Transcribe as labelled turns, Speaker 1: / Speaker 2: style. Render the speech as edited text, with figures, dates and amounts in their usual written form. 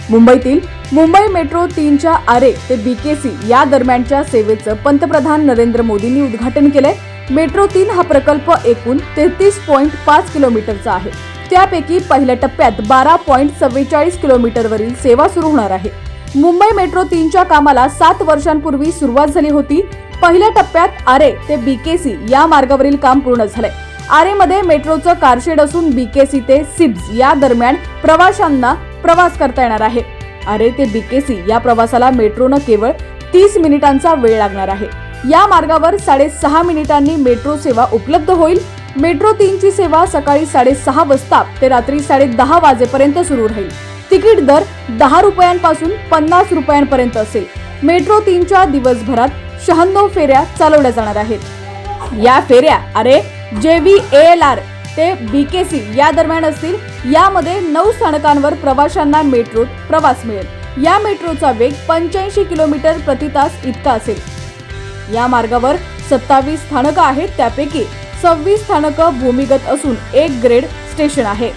Speaker 1: मुंबईतील मुंबई मेट्रो 3च्या आरे ते बीकेसी या दरम्यानच्या सेवेचं पंतप्रधान नरेंद्र मोदींनी उद्घाटन केलंय। मेट्रो 3 हा प्रकल्प एकूण 33.5 किलोमीटरचा आहे। त्यापैकी पहिल्या टप्प्यात 12.44 किलोमीटरवरील सेवा सुरू होणार आहे। मुंबई मेट्रो 3च्या कामाला 7 वर्षांपूर्वी सुरुवात झाली होती। पहिल्या टप्प्यात आरे ते बीकेसी या मार्गावरील काम पूर्ण झालंय। आरेमध्ये मेट्रोचं कारशेड असून बीकेसी ते सिब्स या दरम्यान प्रवाशांना प्रवास करता येणार आहे। आरे ते बीकेसी या प्रवासाला मेट्रोनं केवळ 30 मिनिटांचा वेळ लागणार आहे। या मार्गावर 6.5 मिनिटांनी मेट्रो सेवा उपलब्ध होईल। मेट्रो 3ची सेवा सकाळी 6:30 वाजता ते रात्री 10:30 वाजेपर्यंत सुरू राहील। तिकीट दर 10 रुपयांपासून 50 रुपयांपर्यंत असेल। मेट्रो 3च्या दिवसभरात 96 फेऱ्या चालवल्या जाणार आहेत। या फेऱ्या आरे JVALR ते बीकेसी या दरम्यान असतील। यामध्ये 9 स्थानकांवर प्रवाशांना मेट्रोत प्रवास मिळेल। या मेट्रोचा वेग 85 किलोमीटर प्रति तास इतका असेल। या मार्गावर 27 स्थानकं आहेत, त्यापैकी 26 स्थानकं भूमिगत असून 1 ग्रेड स्टेशन आहे।